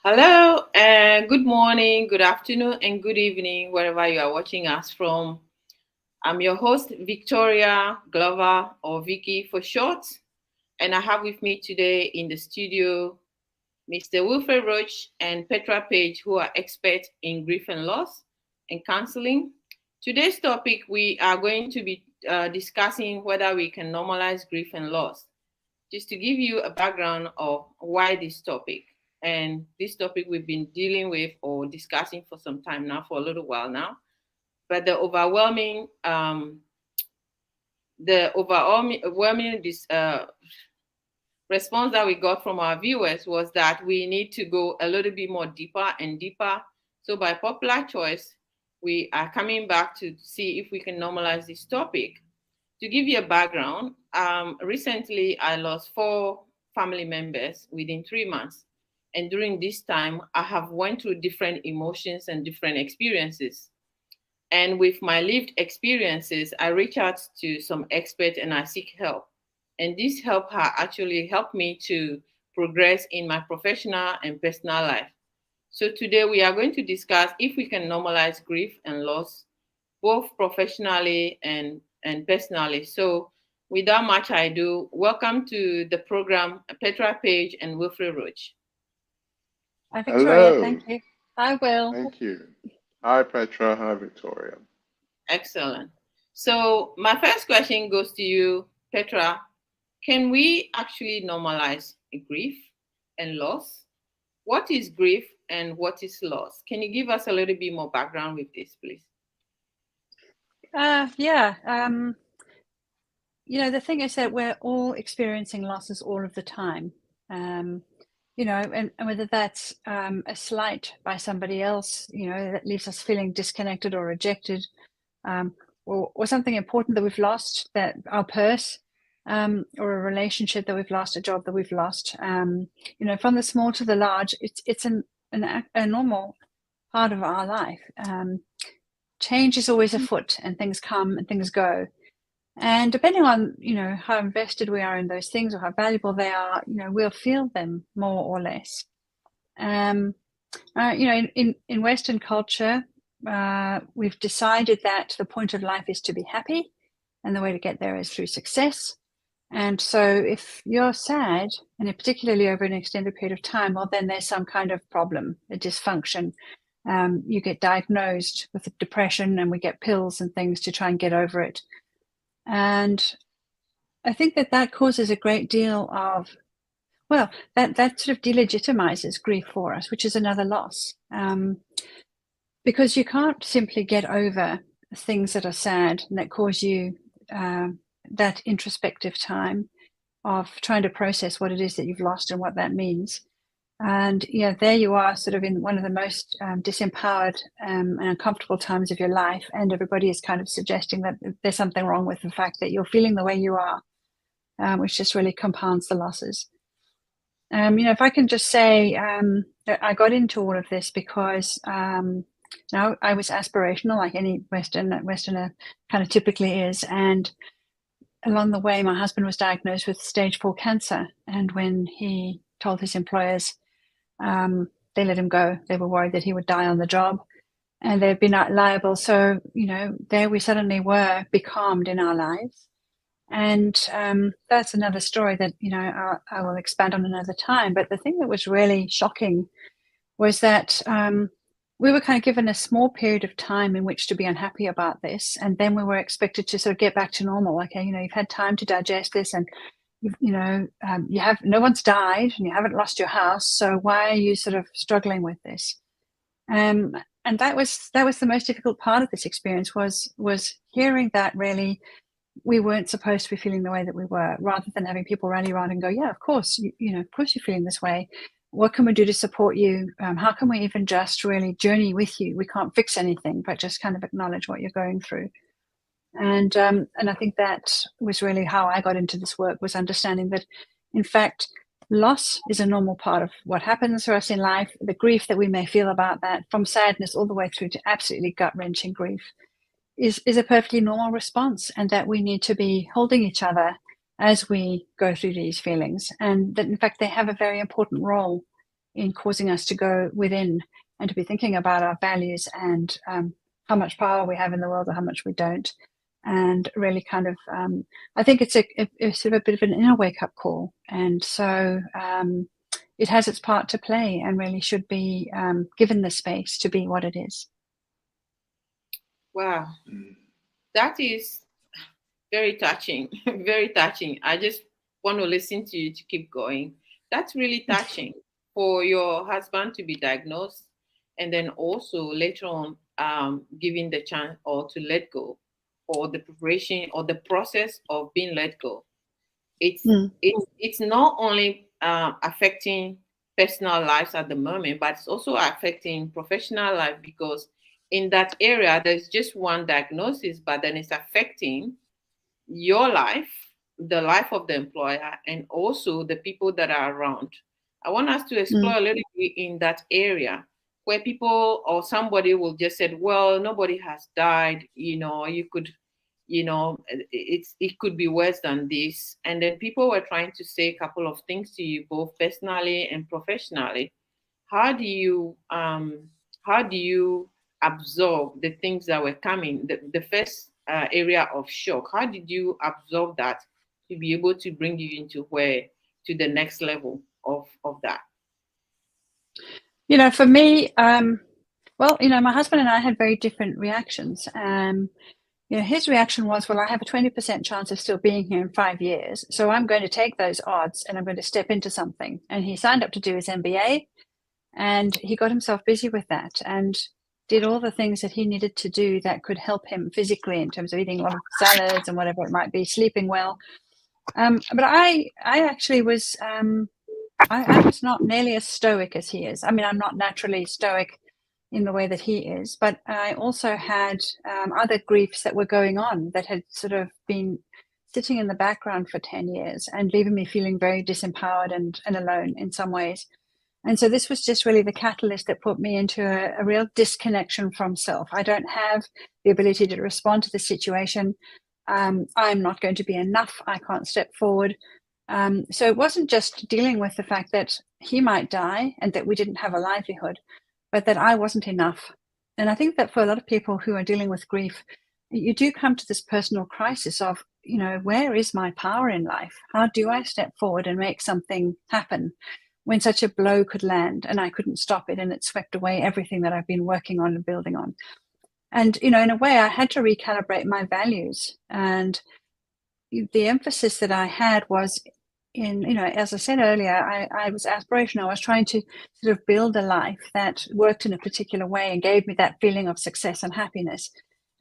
Hello, and good morning, good afternoon, and good evening, wherever you are watching us from. I'm your host, Victoria Glover, or Vicky for short, and I have with me today in the studio Mr. Wilfred Roach and Petra Paige, who are experts in grief and loss and counseling. Today's topic, we are going to be discussing whether we can normalize grief and loss. Just to give you a background of why this topic, and this topic we've been dealing with or discussing for some time now, for a little while now, but the overwhelming response that we got from our viewers was that we need to go a little bit more deeper and deeper. So by popular choice, we are coming back to see if we can normalize this topic. To give you a background, recently I lost 4 family members within 3 months. And during this time, I have went through different emotions and different experiences. And with my lived experiences, I reach out to some experts and I seek help. And this help has actually helped me to progress in my professional and personal life. So today we are going to discuss if we can normalize grief and loss, both professionally and personally. So without much ado, welcome to the program, Petra Page and Wilfred Roach. Hi, Victoria. Hello. Thank you. Hi, Will. Thank you. Hi, Petra. Hi, Victoria. Excellent. So my first question goes to you, Petra. Can we actually normalize grief and loss? What is grief and what is loss? Can you give us a little bit more background with this, please? Yeah. The thing is that we're all experiencing losses all of the time. And whether that's a slight by somebody else, that leaves us feeling disconnected or rejected, or something important that we've lost, that our purse, or a relationship that we've lost, a job that we've lost. From the small to the large, it's a normal part of our life. Change is always afoot, and things come and things go. And depending on, how invested we are in those things or how valuable they are, we'll feel them more or less. In Western culture, we've decided that the point of life is to be happy, and the way to get there is through success. And so if you're sad, and particularly over an extended period of time, well, then there's some kind of problem, a dysfunction. You get diagnosed with depression, and we get pills and things to try and get over it. And I think that causes a great deal of, that sort of delegitimizes grief for us, which is another loss. Because you can't simply get over things that are sad and that cause you that introspective time of trying to process what it is that you've lost and what that means. And there you are, sort of in one of the most disempowered and uncomfortable times of your life, and everybody is kind of suggesting that there's something wrong with the fact that you're feeling the way you are, which just really compounds the losses. If I can just say that I got into all of this because I was aspirational, like any Westerner kind of typically is, and along the way, my husband was diagnosed with stage 4 cancer, and when he told his employers, they let him go. They were worried that he would die on the job, and they'd be not liable. So, there we suddenly were becalmed in our lives. And that's another story that, I will expand on another time. But the thing that was really shocking was that we were kind of given a small period of time in which to be unhappy about this. And then we were expected to sort of get back to normal. Okay, you've had time to digest this, and you have no one's died and you haven't lost your house, so why are you sort of struggling with this? And that was the most difficult part of this experience, was hearing that really we weren't supposed to be feeling the way that we were, rather than having people rally around and go, yeah, of course, of course you're feeling this way. What can we do to support you? How can we even just really journey with you? We can't fix anything, but just kind of acknowledge what you're going through. And I think that was really how I got into this work, was understanding that, in fact, loss is a normal part of what happens to us in life. The grief that we may feel about that, from sadness all the way through to absolutely gut-wrenching grief, is a perfectly normal response, and that we need to be holding each other as we go through these feelings, and that, in fact, they have a very important role in causing us to go within and to be thinking about our values and how much power we have in the world or how much we don't. And really kind of, I think it's a sort of a bit of an inner wake-up call. And so it has its part to play and really should be given the space to be what it is. Wow. That is very touching, very touching. I just want to listen to you to keep going. That's really touching for your husband to be diagnosed and then also later on giving the chance or to let go, or the preparation or the process of being let go. It's not only affecting personal lives at the moment, but it's also affecting professional life, because in that area there's just one diagnosis, but then it's affecting your life, the life of the employer, and also the people that are around. I want us to explore a little bit in that area where people or somebody will just say, well, nobody has died, you could, it could be worse than this. And then people were trying to say a couple of things to you, both personally and professionally. How do you absorb the things that were coming, the first area of shock? How did you absorb that to be able to bring you into to the next level of that? For me, well, my husband and I had very different reactions. His reaction was, well, I have a 20% chance of still being here in 5 years, so I'm going to take those odds and I'm going to step into something. And he signed up to do his MBA, and he got himself busy with that and did all the things that he needed to do that could help him physically in terms of eating a lot of salads and whatever it might be, sleeping well. But I actually was, I was not nearly as stoic as he is. I mean, I'm not naturally stoic in the way that he is, but I also had other griefs that were going on that had sort of been sitting in the background for 10 years and leaving me feeling very disempowered and alone in some ways. And so this was just really the catalyst that put me into a real disconnection from self. I don't have the ability to respond to the situation. I'm not going to be enough. I can't step forward. So it wasn't just dealing with the fact that he might die and that we didn't have a livelihood, but that I wasn't enough. And I think that for a lot of people who are dealing with grief, you do come to this personal crisis of, where is my power in life? How do I step forward and make something happen when such a blow could land and I couldn't stop it and it swept away everything that I've been working on and building on? And, in a way, I had to recalibrate my values. And the emphasis that I had was in, as I said earlier, I was aspirational. I was trying to sort of build a life that worked in a particular way and gave me that feeling of success and happiness.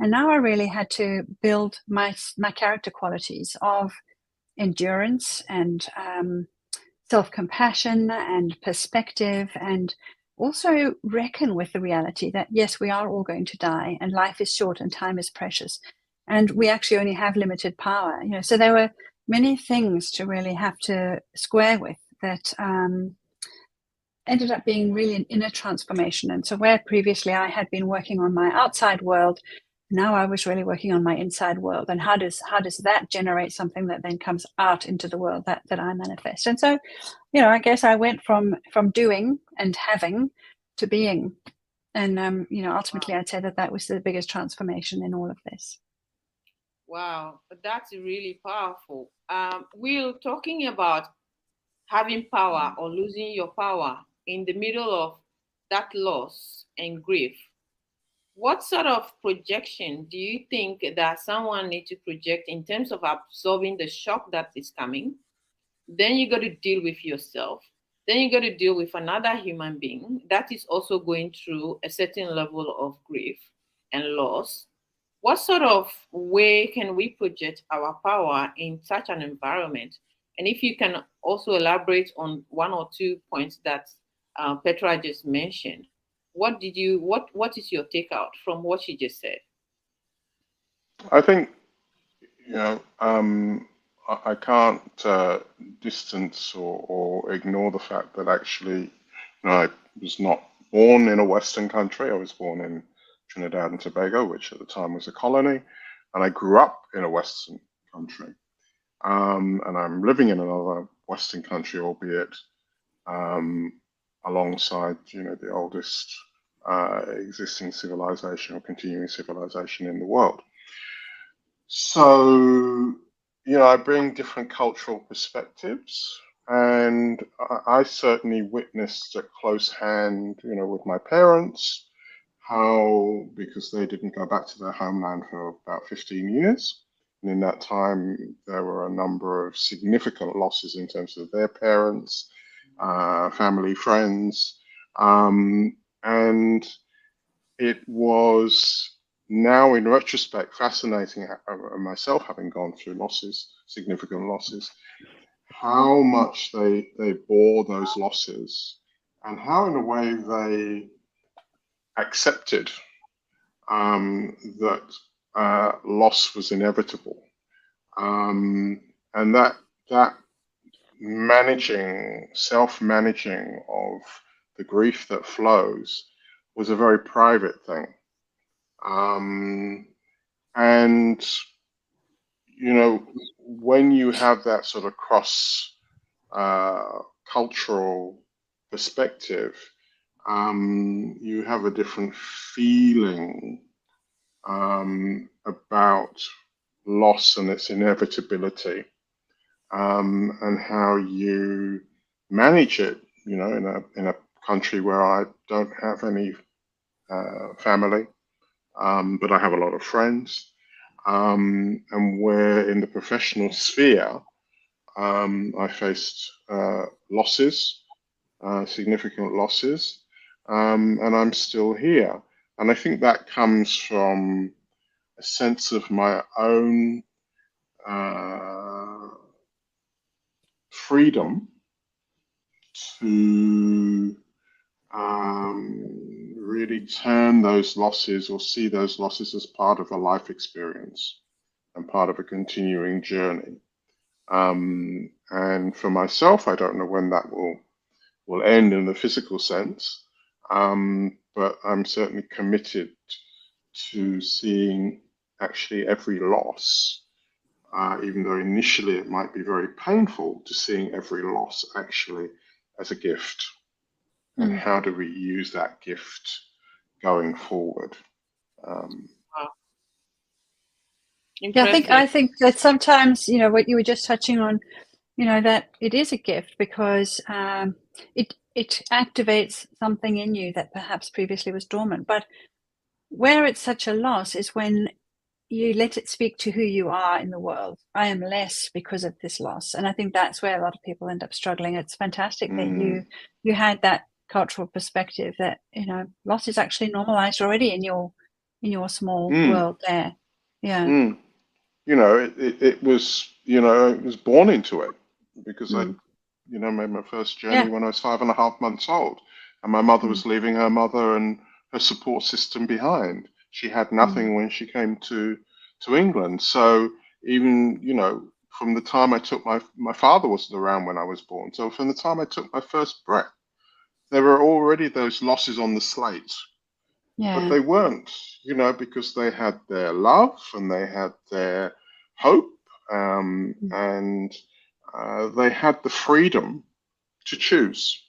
And now I really had to build my character qualities of endurance and self-compassion and perspective, and also reckon with the reality that, yes, we are all going to die and life is short and time is precious and we actually only have limited power. So there were many things to really have to square with that ended up being really an inner transformation. And so where previously I had been working on my outside world, now I was really working on my inside world. And how does that generate something that then comes out into the world that I manifest? And so, I guess I went from doing and having to being. And, ultimately I'd say that was the biggest transformation in all of this. Wow, that's really powerful. We're talking about having power or losing your power in the middle of that loss and grief. What sort of projection do you think that someone needs to project in terms of absorbing the shock that is coming? Then you got to deal with yourself. Then you got to deal with another human being that is also going through a certain level of grief and loss. What sort of way can we project our power in such an environment? And if you can also elaborate on one or two points that Petra just mentioned, what is your takeout from what she just said? I think, I can't distance or ignore the fact that actually, I was not born in a Western country. I was born in Trinidad and Tobago, which at the time was a colony, and I grew up in a Western country. And I'm living in another Western country, albeit alongside, the oldest existing civilization or continuing civilization in the world. So, I bring different cultural perspectives, and I certainly witnessed at close hand, with my parents, how, because they didn't go back to their homeland for about 15 years, and in that time, there were a number of significant losses in terms of their parents, family, friends, and it was now, in retrospect, fascinating, myself having gone through losses, significant losses, how much they bore those losses, and how, in a way, they accepted that loss was inevitable, and that self-managing of the grief that flows was a very private thing. And, when you have that sort of cross cultural perspective, you have a different feeling about loss and its inevitability, and how you manage it, in a country where I don't have any family, but I have a lot of friends, and where in the professional sphere, I faced losses, significant losses, and I'm still here. And I think that comes from a sense of my own freedom to really turn those losses or see those losses as part of a life experience and part of a continuing journey. And for myself, I don't know when that will end in the physical sense, but I'm certainly committed to seeing actually every loss, even though initially it might be very painful, to seeing every loss actually as a gift. And how do we use that gift going forward? Yeah, I think that sometimes, what you were just touching on, that it is a gift because it activates something in you that perhaps previously was dormant. But where it's such a loss is when you let it speak to who you are in the world. I am less because of this loss. And I think that's where a lot of people end up struggling. It's fantastic that you had that cultural perspective that, loss is actually normalized already in your small world there. Yeah. It was born into it, because I made my first journey when I was 5.5 months old, and my mother was leaving her mother and her support system behind. She had nothing when she came to England. So even, from the time I took my father wasn't around when I was born. So from the time I took my first breath, there were already those losses on the slate. Yeah. But they weren't, because they had their love and they had their hope, and they had the freedom to choose.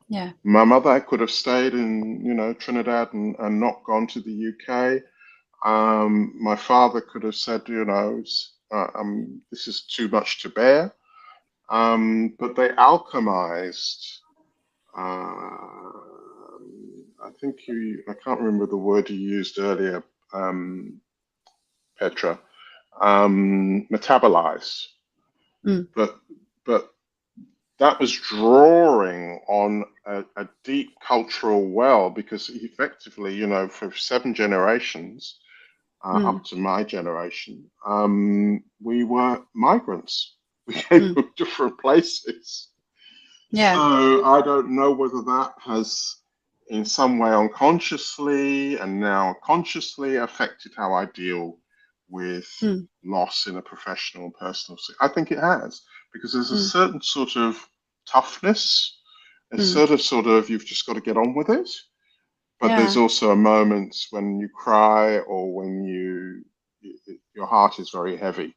Yeah. My mother could have stayed in, Trinidad and not gone to the UK. My father could have said, this is too much to bear. But they alchemized. I think I can't remember the word you used earlier, Petra, metabolize. But that was drawing on a deep cultural well, because effectively, for 7 generations, up to my generation, we were migrants. We came from different places. Yeah. So I don't know whether that has, in some way unconsciously and now consciously, affected how I deal with loss in a professional, personal sense. I think it has, because there's a certain sort of toughness, a sort of you've just got to get on with it. But there's also a moment when you cry, or when your heart is very heavy.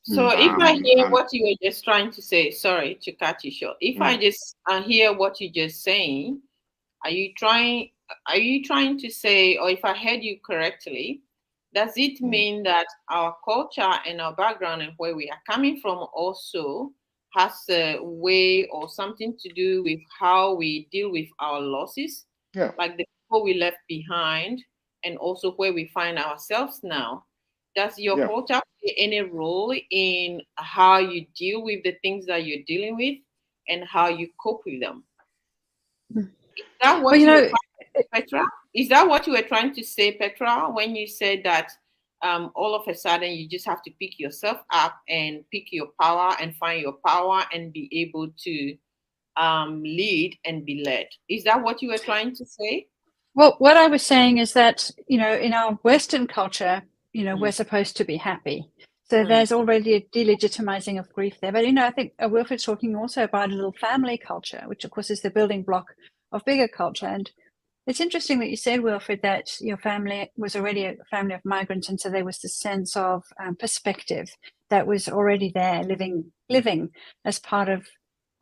So if I hear And what you were just trying to say, sorry to cut you short. If I just hear what you're just saying, are you trying to say, or if I heard you correctly, does it mean that our culture and our background and where we are coming from also has a way or something to do with how we deal with our losses, yeah, like the people we left behind, and also where we find ourselves now? Does your yeah. culture play any role in how you deal with the things that you're dealing with and how you cope with them? Is that Well, what you were Petra? Is that what you were trying to say, Petra, when you said that all of a sudden you just have to pick yourself up and pick your power and find your power and be able to lead and be led? Is that what you were trying to say? well, what I was saying is that, in our Western culture, we're supposed to be happy. So there's already a delegitimizing of grief there. But, I think Wilfred's talking also about a little family culture, which, of course, is the building block of bigger culture. And it's interesting that you said, Wilfred, that your family was already a family of migrants. And so there was this sense of perspective that was already there, living as part of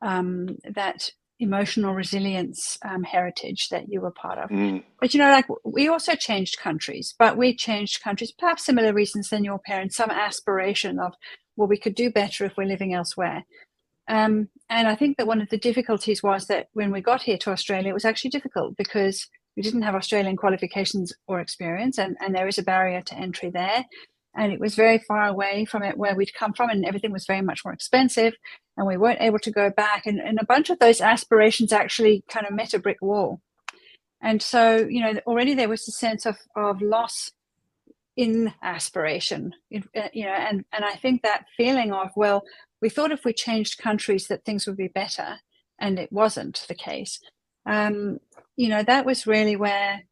that emotional resilience heritage that you were part of. But like we also changed countries, but we changed countries, perhaps similar reasons than your parents, some aspiration of, well, we could do better if we're living elsewhere. And I think that one of the difficulties was that when we got here to Australia, it was actually difficult because we didn't have Australian qualifications or experience, and there is a barrier to entry there. And it was very far away from it where we'd come from, and everything was very much more expensive, and we weren't able to go back. And a bunch of those aspirations actually kind of met a brick wall. And so, already there was a sense of loss in aspiration, and I think that feeling of, well, we thought if we changed countries that things would be better, and it wasn't the case. That was really where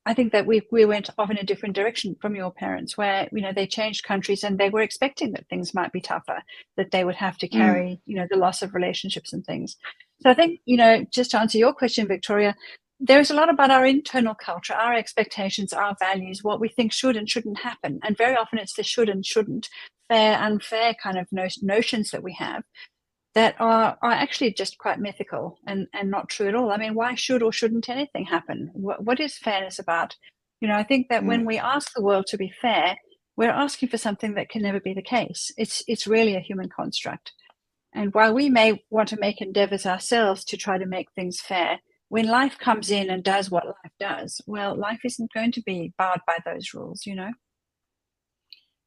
I think that we went off in a different direction from your parents, where they changed countries and they were expecting that things might be tougher, that they would have to carry the loss of relationships and things. So I think just to answer your question, Victoria, there's a lot about our internal culture, our expectations, our values, what we think should and shouldn't happen, and very often it's the should and shouldn't, fair, unfair kind of notions that we have that are actually just quite mythical and not true at all. I mean, why should or shouldn't anything happen? What is fairness about? I think that when we ask the world to be fair, we're asking for something that can never be the case. It's really a human construct. And while we may want to make endeavors ourselves to try to make things fair, when life comes in and does what life does, well, life isn't going to be bound by those rules,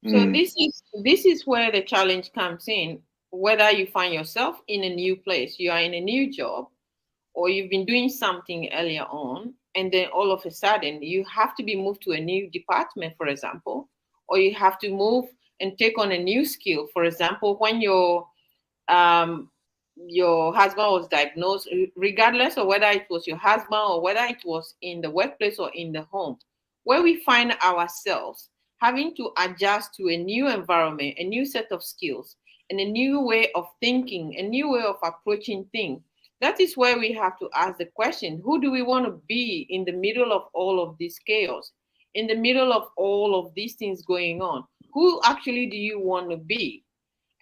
So this is where the challenge comes in. Whether you find yourself in a new place, you are in a new job, or you've been doing something earlier on, and then all of a sudden you have to be moved to a new department, for example, or you have to move and take on a new skill. For example, when your husband was diagnosed, regardless of whether it was your husband or whether it was in the workplace or in the home, where we find ourselves having to adjust to a new environment, a new set of skills, and a new way of thinking, a new way of approaching things. That is where we have to ask the question, who do we want to be in the middle of all of this chaos, in the middle of all of these things going on? Who actually do you want to be?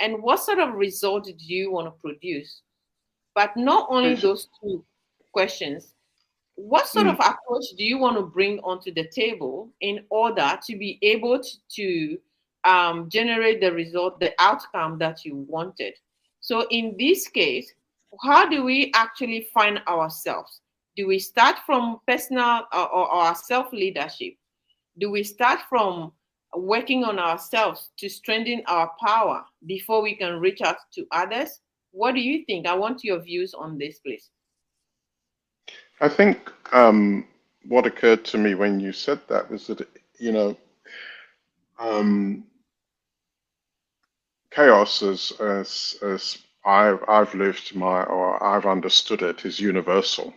And what sort of result do you want to produce? But not only those two questions, what sort of approach do you want to bring onto the table in order to be able to generate the result, the outcome that you wanted? So in this case, how do we actually find ourselves? Do we start from personal or our self-leadership? Do we start from working on ourselves to strengthen our power before we can reach out to others? What do you think? I want your views on this, please. I think what occurred to me when you said that was that, chaos as I've lived or I've understood it is universal.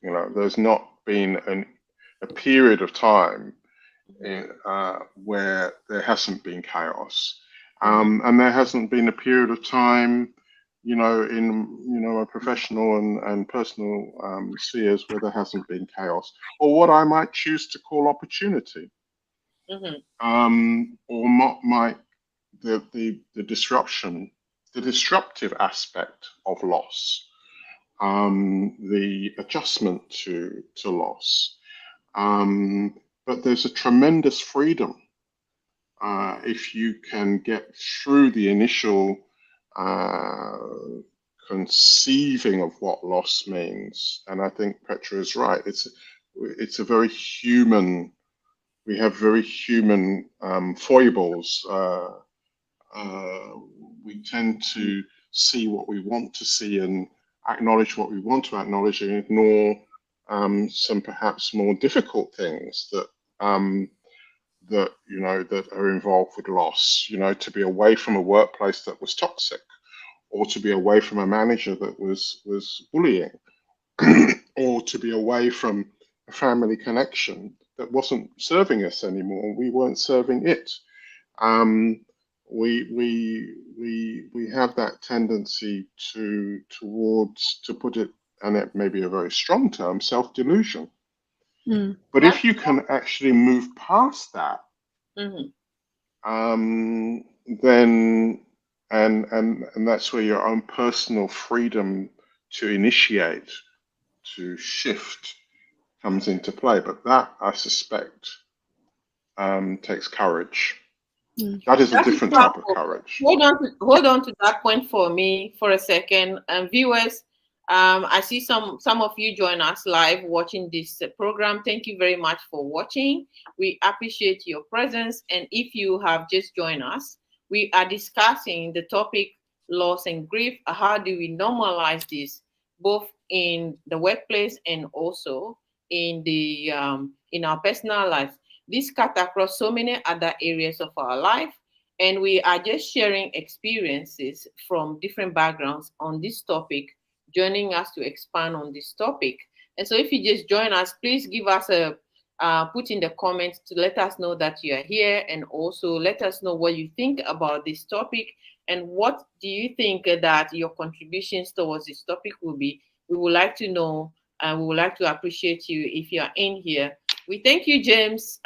There's not been a period of time where there hasn't been chaos, and there hasn't been a period of time, in a professional and personal spheres where there hasn't been chaos, or what I might choose to call opportunity, or might the disruption, the disruptive aspect of loss, the adjustment to loss. But there's a tremendous freedom if you can get through the initial conceiving of what loss means. And I think Petra is right. It's a very human. We have very human foibles. We tend to see what we want to see and acknowledge what we want to acknowledge, and ignore some perhaps more difficult things that that are involved with loss. To be away from a workplace that was toxic, or to be away from a manager that was bullying, or to be away from a family connection that wasn't serving us anymore. We weren't serving it. We have that tendency towards, to put it, and it may be a very strong term, self-delusion. But if you can actually move past that, then and that's where your own personal freedom to initiate, to shift, comes into play. But that, I suspect, takes courage. That is a different type of courage. Hold on to that point for me for a second. Viewers, I see some of you join us live watching this program. Thank you very much for watching. We appreciate your presence. And if you have just joined us, we are discussing the topic loss and grief. How do we normalize this, both in the workplace and also in the in our personal lives? This cut across so many other areas of our life, and we are just sharing experiences from different backgrounds on this topic, joining us to expand on this topic. And so if you just join us, please give us a put in the comments to let us know that you are here, and also let us know what you think about this topic, and what do you think that your contributions towards this topic will be. We would like to know, and we would like to appreciate you if you are in here. We thank you, James,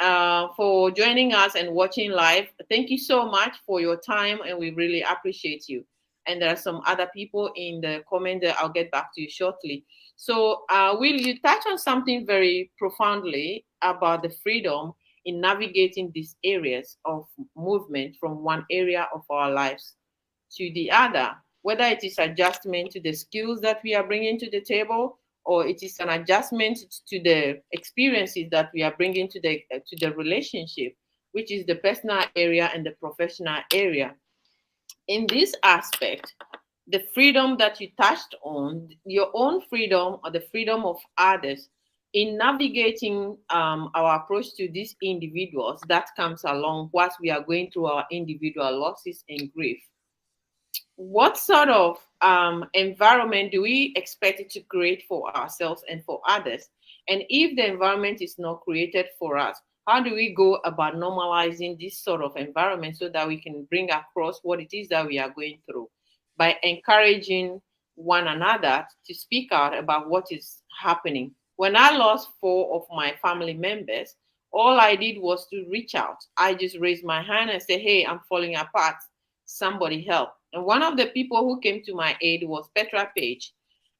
for joining us and watching live. Thank you so much for your time, and we really appreciate you. And there are some other people in the comment that I'll get back to you shortly. So Will, you touch on something very profoundly about the freedom in navigating these areas of movement from one area of our lives to the other, whether it is adjustment to the skills that we are bringing to the table, or it is an adjustment to the experiences that we are bringing to the relationship, which is the personal area and the professional area. In this aspect, the freedom that you touched on, your own freedom or the freedom of others in navigating our approach to these individuals that comes along whilst we are going through our individual losses and grief. What sort of environment do we expect it to create for ourselves and for others? And if the environment is not created for us, how do we go about normalizing this sort of environment so that we can bring across what it is that we are going through, by encouraging one another to speak out about what is happening? When I lost 4 of my family members, all I did was to reach out. I just raised my hand and said, hey, I'm falling apart. Somebody help. And one of the people who came to my aid was Petra, Paige.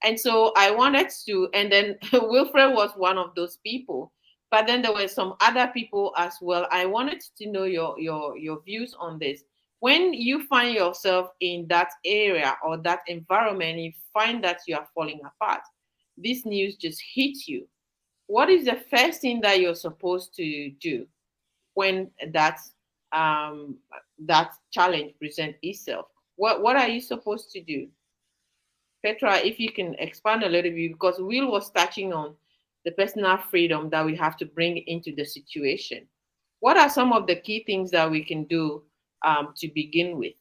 And so I wanted to, and then Wilfred was one of those people. But then there were some other people as well. I wanted to know your views on this. When you find yourself in that area or that environment, you find that you are falling apart, this news just hits you. What is the first thing that you're supposed to do when that challenge presents itself? What are you supposed to do? Petra, if you can expand a little bit, because Will was touching on the personal freedom that we have to bring into the situation. What are some of the key things that we can do to begin with?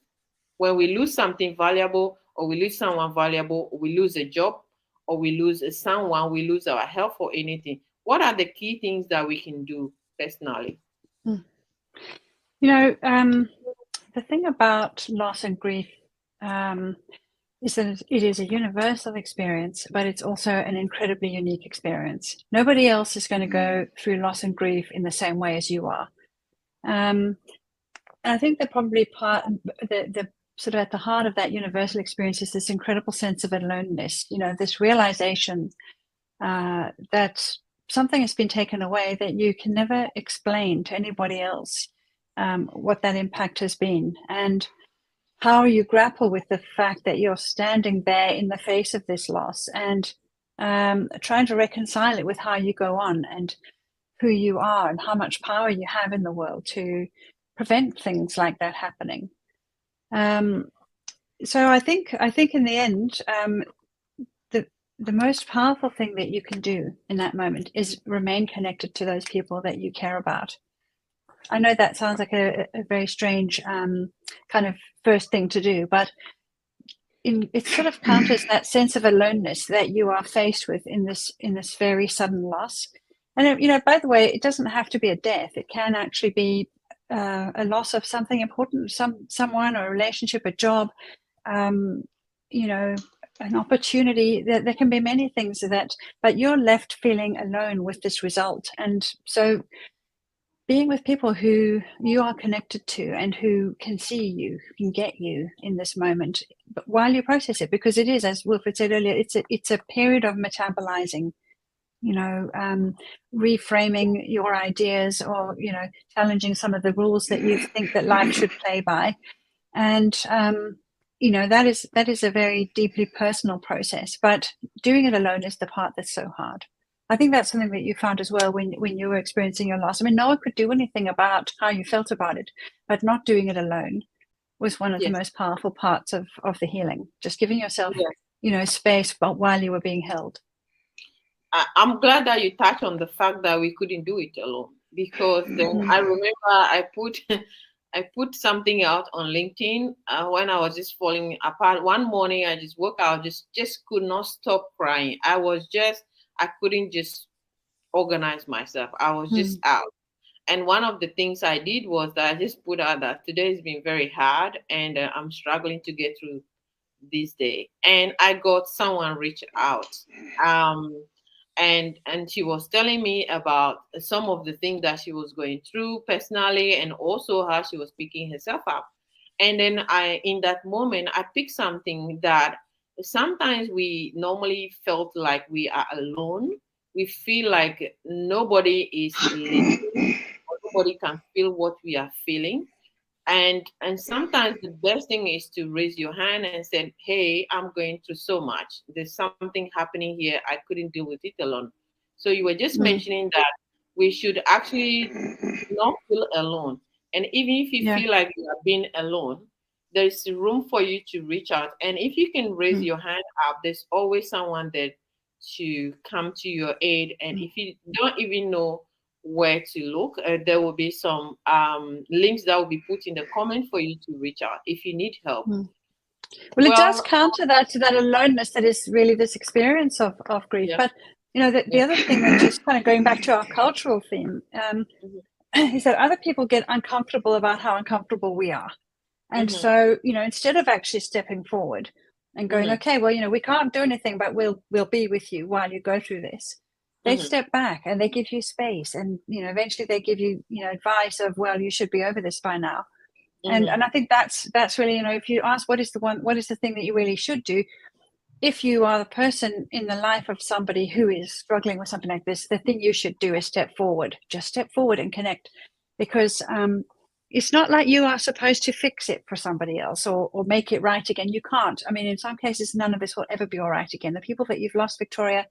When we lose something valuable, or we lose someone valuable, or we lose a job, or we lose someone, we lose our health or anything, what are the key things that we can do personally? The thing about loss and grief is that it is a universal experience, but it's also an incredibly unique experience. Nobody else is going to go through loss and grief in the same way as you are. And I think that probably the sort of at the heart of that universal experience is this incredible sense of aloneness, this realization that something has been taken away that you can never explain to anybody else, what that impact has been, and how you grapple with the fact that you're standing there in the face of this loss and trying to reconcile it with how you go on and who you are and how much power you have in the world to prevent things like that happening. So I think in the end, the most powerful thing that you can do in that moment is remain connected to those people that you care about. I know that sounds like a very strange kind of first thing to do, but it sort of counters that sense of aloneness that you are faced with in this very sudden loss. And by the way, it doesn't have to be a death. It can actually be a loss of something important, someone or a relationship, a job, an opportunity. There can be many things but you're left feeling alone with this result. And so being with people who you are connected to and who can see you, who can get you in this moment, but while you process it, because it is, as Wilfred said earlier, it's a period of metabolizing, reframing your ideas or, challenging some of the rules that you think that life should play by. And, that is a very deeply personal process, but doing it alone is the part that's so hard. I think that's something that you found as well when you were experiencing your loss. I mean, no one could do anything about how you felt about it, but not doing it alone was one of the most powerful parts of the healing. Just giving yourself, space while you were being held. I'm glad that you touched on the fact that we couldn't do it alone, because then I remember I put something out on LinkedIn when I was just falling apart. One morning I just woke up, just could not stop crying. I couldn't just organize myself. I was just out. And one of the things I did was that I just put out that today has been very hard and I'm struggling to get through this day. And I got someone reach out. And she was telling me about some of the things that she was going through personally and also how she was picking herself up. And then in that moment, I picked something that sometimes we normally felt like we are alone. We feel like nobody is listening or nobody can feel what we are feeling. And sometimes the best thing is to raise your hand and say, hey, I'm going through so much. There's something happening here. I couldn't deal with it alone. So you were just mentioning that we should actually not feel alone. And even if you feel like you are being alone, there's room for you to reach out. And if you can raise your hand up, there's always someone there to come to your aid. And if you don't even know where to look, there will be some links that will be put in the comment for you to reach out if you need help. Well, it does counter that aloneness that is really this experience of grief. But the other thing, which is kind of going back to our cultural theme, is that other people get uncomfortable about how uncomfortable we are. And so, instead of actually stepping forward and going, okay, well, we can't do anything, but we'll be with you while you go through this. They step back and they give you space, and eventually they give you advice of, well, you should be over this by now. And I think that's really, if you ask what is the thing that you really should do, if you are the person in the life of somebody who is struggling with something like this, the thing you should do is step forward. Just step forward and connect, because it's not like you are supposed to fix it for somebody else or make it right again. You can't. I mean, in some cases, none of this will ever be all right again. The people that you've lost, Victoria,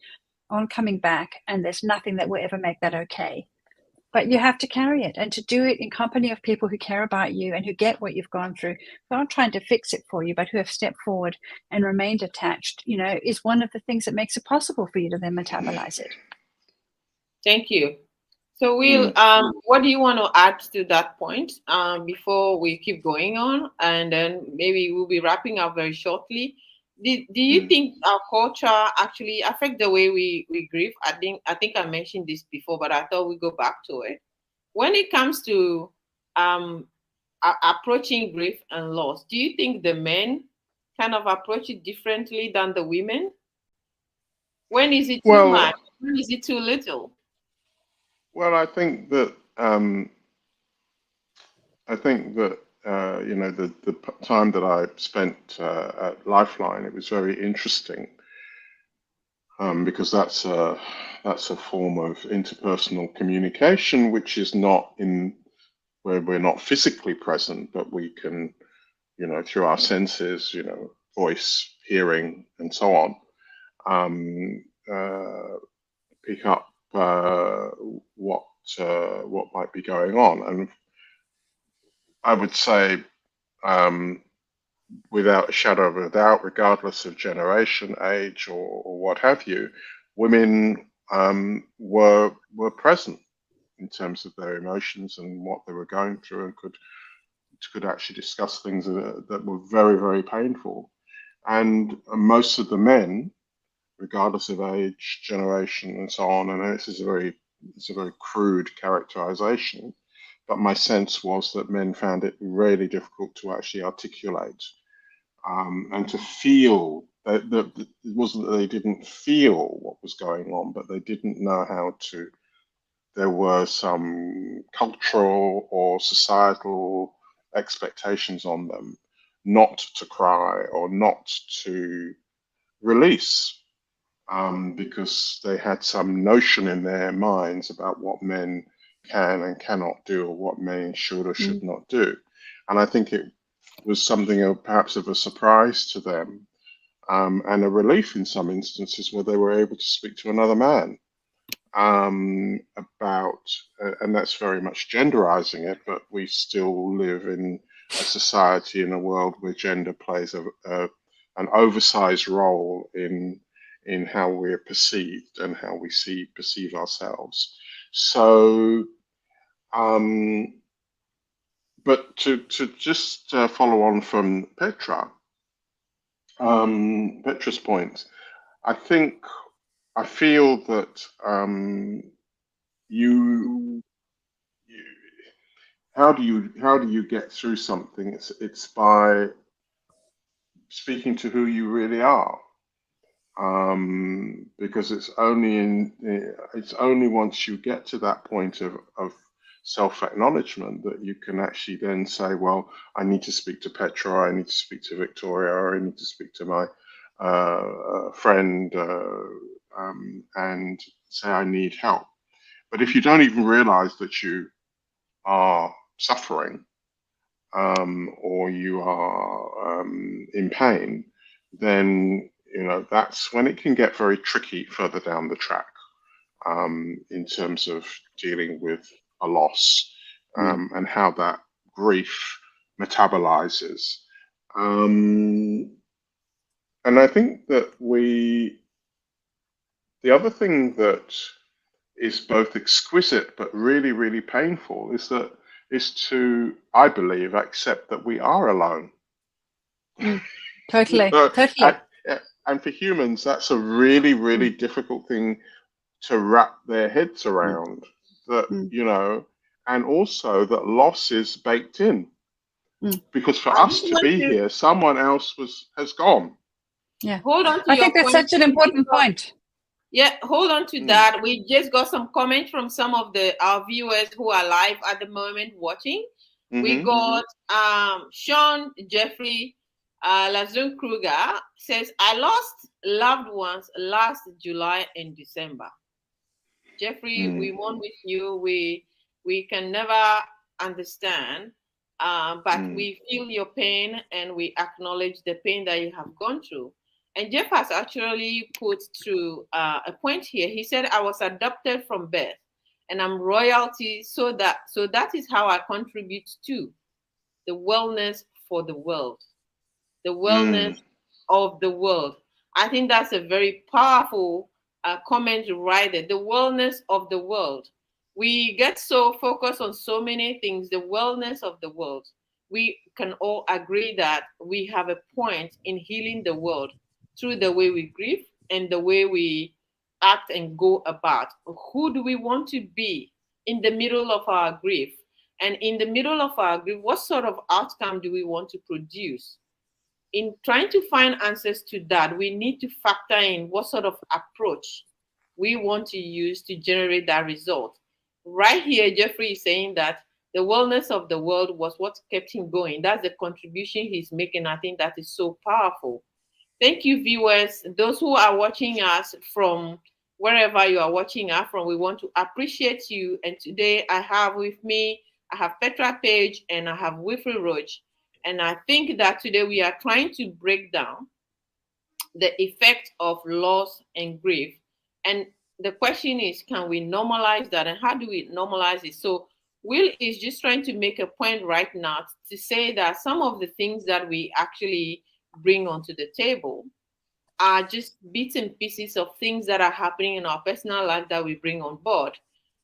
aren't coming back, and there's nothing that will ever make that okay. But you have to carry it, and to do it in company of people who care about you and who get what you've gone through, who aren't trying to fix it for you, but who have stepped forward and remained attached, is one of the things that makes it possible for you to then metabolize it. Thank you. So Will, what do you want to add to that point before we keep going on? And then maybe we'll be wrapping up very shortly. Do you think our culture actually affect the way we grieve? I think I mentioned this before, but I thought we'd go back to it. When it comes to approaching grief and loss, do you think the men kind of approach it differently than the women? When is it too much? When is it too little? Well, I think that I think that the time that I spent at Lifeline, it was very interesting because that's a form of interpersonal communication, which is not in where we're not physically present, but we can, through our senses, voice, hearing, and so on, pick up what might be going on. And I would say, without a shadow of a doubt, regardless of generation, age, or what have you, women were present in terms of their emotions and what they were going through, and could actually discuss things that were very, very painful. And most of the men, regardless of age, generation, and so on, and this is a very crude characterization, but my sense was that men found it really difficult to actually articulate and to feel. It wasn't that they didn't feel what was going on, but they didn't know how to. There were some cultural or societal expectations on them not to cry or not to release, because they had some notion in their minds about what men can and cannot do, or what men should or should not do. And I think it was something of perhaps of a surprise to them, and a relief in some instances where they were able to speak to another man about, and that's very much genderizing it, but we still live in a society, in a world where gender plays an oversized role in how we're perceived and how we perceive ourselves. So, but to just follow on from Petra's point, I feel that how do you get through something? It's by speaking to who you really are. Because it's only once you get to that point of self-acknowledgement that you can actually then say, well, I need to speak to Petra, or I need to speak to Victoria, or I need to speak to my friend, and say I need help. But if you don't even realize that you are suffering, or you are in pain, then that's when it can get very tricky further down the track, in terms of dealing with a loss, and how that grief metabolizes. And I think that the other thing that is both exquisite but really, really painful is to, I believe, accept that we are alone. Totally, totally. And for humans, that's a really, really difficult thing to wrap their heads around. That, and also that loss is baked in. Because for us to be here, someone else has gone. Yeah. Hold on to I think that's such an important point. Yeah, hold on to that. We just got some comments from some of our viewers who are live at the moment watching. We got Sean Jeffrey Lazun Kruger says, I lost loved ones last July and December. Jeffrey, we mourn with you. We can never understand, but we feel your pain and we acknowledge the pain that you have gone through. And Jeff has actually put through a point here. He said, I was adopted from birth and I'm royalty, so that is how I contribute to the wellness for the world, the wellness of the world. I think that's a very powerful comment right there, the wellness of the world. We get so focused on so many things, the wellness of the world. We can all agree that we have a point in healing the world through the way we grieve and the way we act and go about. Who do we want to be in the middle of our grief? And in the middle of our grief, what sort of outcome do we want to produce? In trying to find answers to that, we need to factor in what sort of approach we want to use to generate that result. Right here, Jeffrey is saying that The wellness of the world was what kept him going. That's the contribution he's making. I think that is so powerful. Thank you, viewers. Those who are watching us from wherever you are watching us from, we want to appreciate you. And today I have with me, I have Petra, Paige, and I have Wilfred, Roach. And I think that today we are trying to break down the effect of loss and grief. And the question is, can we normalize that? And how do we normalize it? So Will is just trying to make a point right now to say that some of the things that we actually bring onto the table are just bits and pieces of things that are happening in our personal life that we bring on board.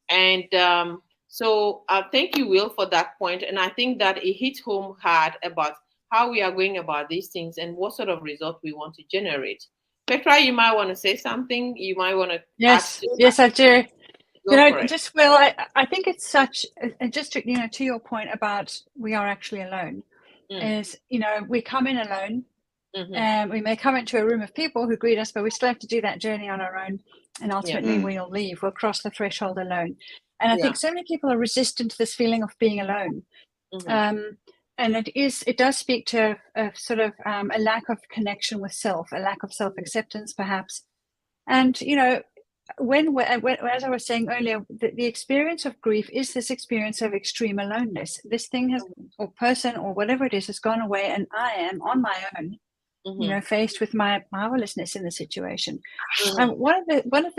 And so thank you, Will, for that point. And I think that it hits home hard about how we are going about these things and what sort of result we want to generate. Petra, you might want to say something. You might want to. Yes, I do. Go just Will, I think it's such, and just to, to your point about we are actually alone, is, we come in alone, and we may come into a room of people who greet us, but we still have to do that journey on our own, and ultimately we'll leave. We'll cross the threshold alone. And I think so many people are resistant to this feeling of being alone. And it does speak to a sort of a lack of connection with self, a lack of self-acceptance, perhaps. And, when as I was saying earlier, the experience of grief is this experience of extreme aloneness. This thing has, or person, or whatever it is, has gone away, and I am on my own, faced with my powerlessness in the situation. And part of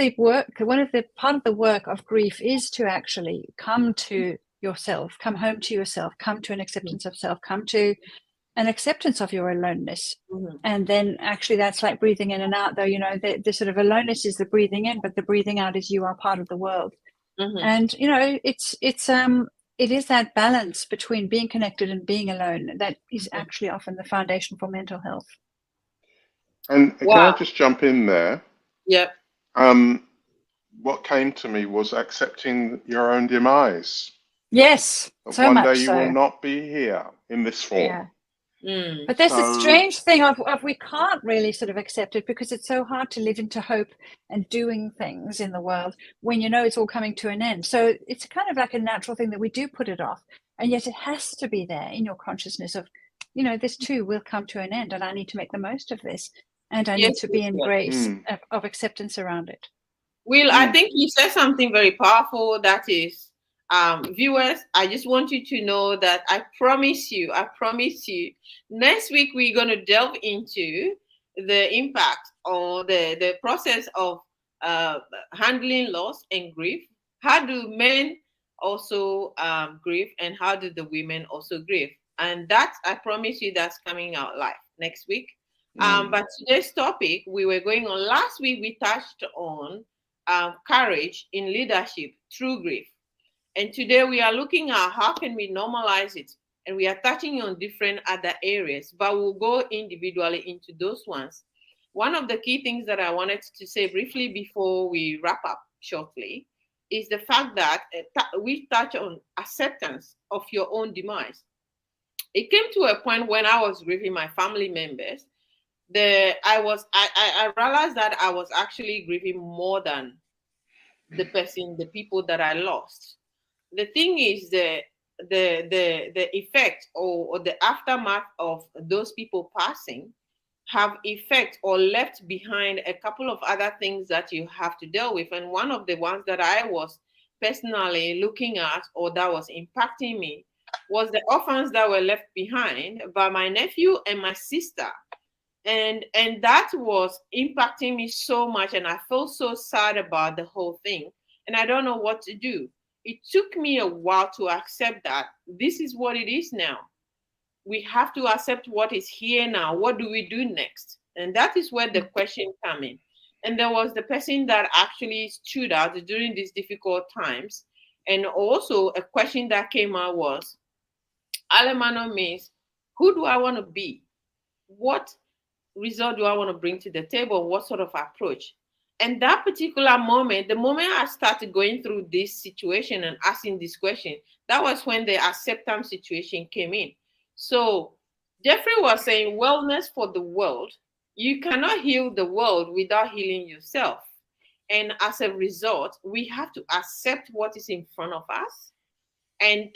the work of grief is to actually come to yourself, come home to yourself, come to an acceptance of self, come to an acceptance of your aloneness. And then actually that's like breathing in and out, though, the sort of aloneness is the breathing in, but the breathing out is you are part of the world. And it is that balance between being connected and being alone that is actually often the foundation for mental health. And can I just jump in there? Yep. What came to me was accepting your own demise. Yes, so one much day you so. will not be here in this form. But there's a strange thing of we can't really sort of accept it because it's so hard to live into hope and doing things in the world when it's all coming to an end. So it's kind of like a natural thing that we do put it off, and yet it has to be there in your consciousness of, this too will come to an end, and I need to make the most of this, and I need to be in grace of acceptance around it. Will, I think you said something very powerful. That is, viewers, I just want you to know that I promise you, next week we're going to delve into the impact or the process of handling loss and grief. How do men also grieve, and how do the women also grieve? And that, I promise you, that's coming out live next week. But today's topic, we were going on last week, we touched on courage in leadership through grief. And today we are looking at how can we normalize it. And we are touching on different other areas, but we'll go individually into those ones. One of the key things that I wanted to say briefly before we wrap up shortly is the fact that we touch on acceptance of your own demise. It came to a point when I was grieving my family members. I realized that I was actually grieving more than the people that I lost. The thing is the effect or the aftermath of those people passing have effect or left behind a couple of other things that you have to deal with. And one of the ones that I was personally looking at, or that was impacting me, was the orphans that were left behind by my nephew and my sister. And that was impacting me so much, and I felt so sad about the whole thing, and I don't know what to do. It took me a while to accept that this is what it is now. We have to accept what is here now. What do we do next? And that is where the question came in. And there was the person that actually stood out during these difficult times. And also a question that came out was, Alemano means, who do I want to be? What result do I want to bring to the table? What sort of approach? And that particular moment, the moment I started going through this situation and asking this question, that was when the acceptance situation came in. So Jeffrey was saying wellness for the world. You cannot heal the world without healing yourself. And as a result, we have to accept what is in front of us and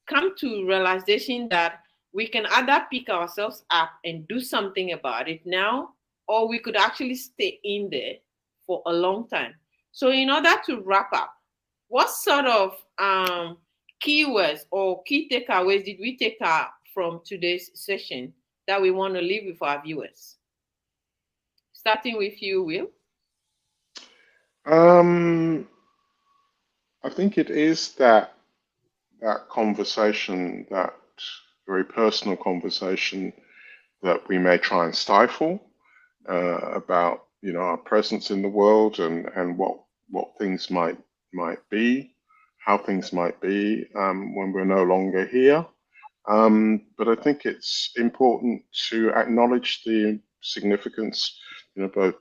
come to realization that we can either pick ourselves up and do something about it now, or we could actually stay in there for a long time. So in order to wrap up, what sort of keywords or key takeaways did we take from today's session that we want to leave with our viewers? Starting with you, Will. I think it is that conversation, that very personal conversation that we may try and stifle about our presence in the world and what things might be, how things might be when we're no longer here. But I think it's important to acknowledge the significance, both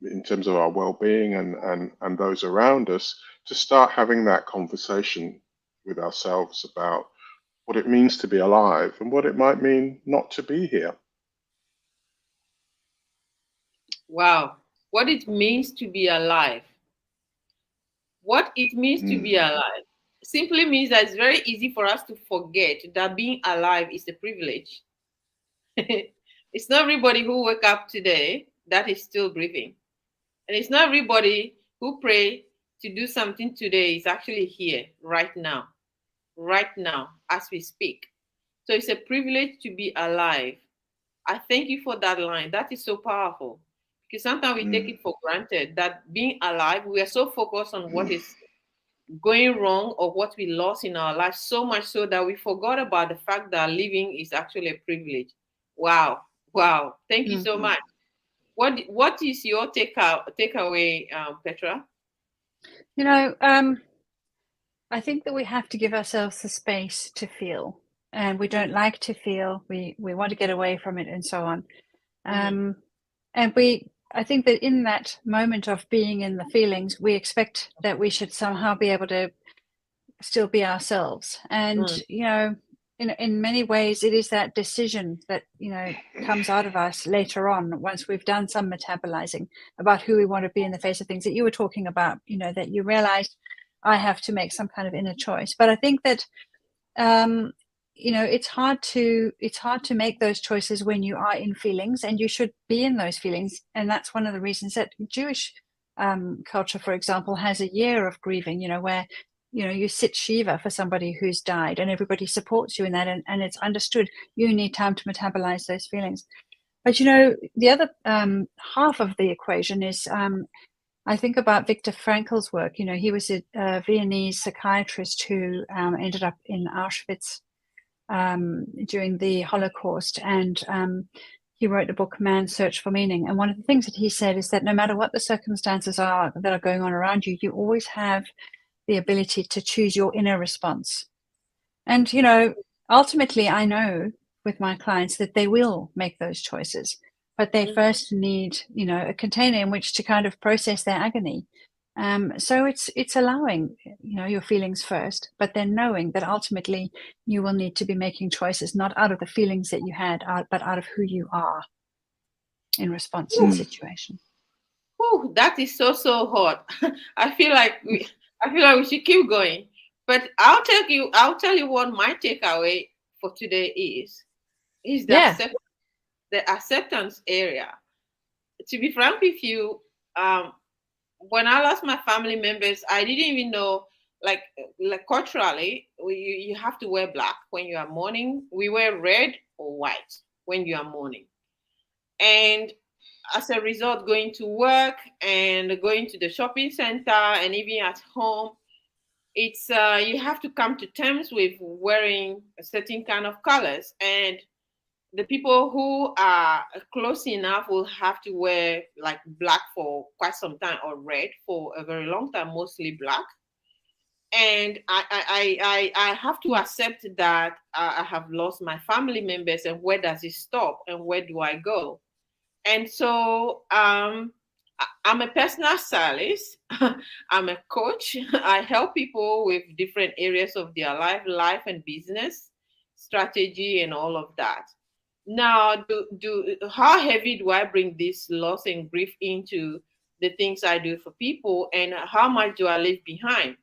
in terms of our well-being and those around us, to start having that conversation with ourselves about what it means to be alive and what it might mean not to be here. Wow, what it means to be alive. What it means to be alive simply means that it's very easy for us to forget that being alive is a privilege. It's not everybody who woke up today that is still breathing. And it's not everybody who pray to do something today is actually here right now as we speak. So it's a privilege to be alive. I thank you for that line. That is so powerful, because sometimes we take it for granted that being alive, we are so focused on what is going wrong or what we lost in our life, so much so that we forgot about the fact that living is actually a privilege. Wow. Thank you so much. What is your takeaway, Petra? I think that we have to give ourselves the space to feel, and we don't like to feel. We want to get away from it, and so on. And I think that in that moment of being in the feelings, we expect that we should somehow be able to still be ourselves. And in many ways, it is that decision that comes out of us later on, once we've done some metabolizing about who we want to be in the face of things that you were talking about. That you realize I have to make some kind of inner choice. But I think that it's hard to make those choices when you are in feelings, and you should be in those feelings. And that's one of the reasons that Jewish culture, for example, has a year of grieving, where you sit Shiva for somebody who's died, and everybody supports you in that, and it's understood you need time to metabolize those feelings. But the other half of the equation is I think about Viktor Frankl's work. He was a Viennese psychiatrist who ended up in Auschwitz during the Holocaust, and he wrote the book Man's Search for Meaning. And one of the things that he said is that no matter what the circumstances are that are going on around you, you always have the ability to choose your inner response. And ultimately, I know with my clients that they will make those choices, but they first need a container in which to kind of process their agony. So it's allowing your feelings first, but then knowing that ultimately you will need to be making choices not out of the feelings that you had, but out of who you are in response to the situation. Oh, that is so hot. I feel like we should keep going. But I'll tell you what my takeaway for today is the acceptance area. To be frank with you, when I lost my family members, I didn't even know, like culturally, you have to wear black when you are mourning. We wear red or white when you are mourning. And as a result, going to work and going to the shopping center and even at home, it's you have to come to terms with wearing a certain kind of colors. And the people who are close enough will have to wear like black for quite some time, or red for a very long time, mostly black. And I have to accept that I have lost my family members, and where does it stop and where do I go? And so I'm a personal stylist. I'm a coach. I help people with different areas of their life and business strategy and all of that. Now, how heavy do I bring this loss and grief into the things I do for people, and how much do I leave behind?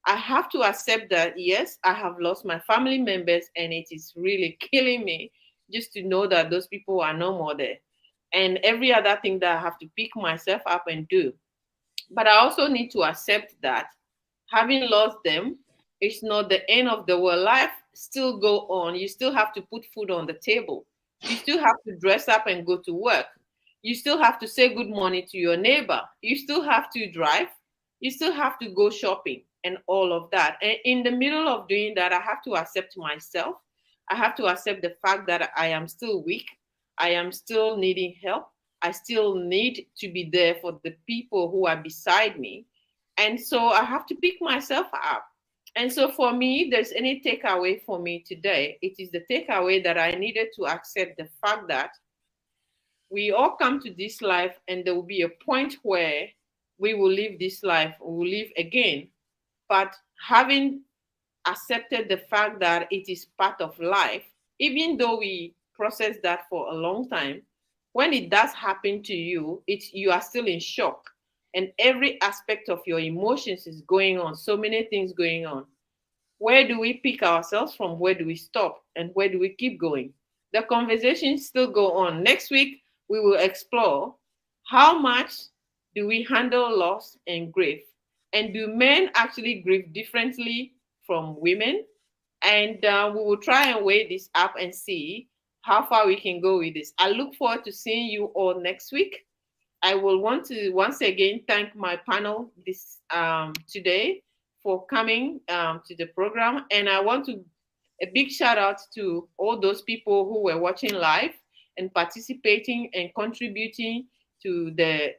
I have to accept that, yes, I have lost my family members and it is really killing me just to know that those people are no more there. And every other thing that I have to pick myself up and do. But I also need to accept that having lost them, it's not the end of the world. Life still go on. You still have to put food on the table. You still have to dress up and go to work. You still have to say good morning to your neighbor. You still have to drive. You still have to go shopping and all of that. And in the middle of doing that, I have to accept myself. I have to accept the fact that I am still weak. I am still needing help. I still need to be there for the people who are beside me. And so I have to pick myself up. And so for me, if there's any takeaway for me today, it is the takeaway that I needed to accept the fact that we all come to this life and there will be a point where we will leave this life, we will live again. But having accepted the fact that it is part of life, even though we process that for a long time, when it does happen to you, you are still in shock. And every aspect of your emotions is going on, so many things going on. Where do we pick ourselves from? Where do we stop? And where do we keep going? The conversations still go on. Next week, we will explore how much do we handle loss and grief? And do men actually grieve differently from women? And we will try and weigh this up and see how far we can go with this. I look forward to seeing you all next week. I will want to once again thank my panel this today for coming to the program. And I want to a big shout out to all those people who were watching live and participating and contributing to the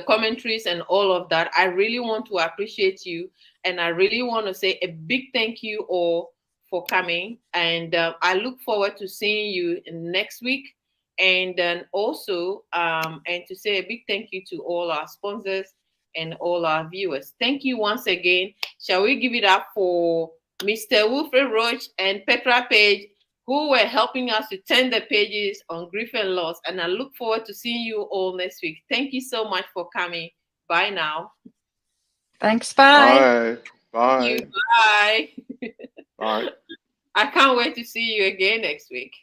commentaries and all of that. I really want to appreciate you, and I really want to say a big thank you all for coming. And I look forward to seeing you next week. And then also, and to say a big thank you to all our sponsors and all our viewers. Thank you once again. Shall we give it up for Mr. Wilfred Roach and Petra Paige, who were helping us to turn the pages on grief and loss. And I look forward to seeing you all next week. Thank you so much for coming. Bye now. Thanks. Bye. Bye. Thank you. Bye. Bye. I can't wait to see you again next week.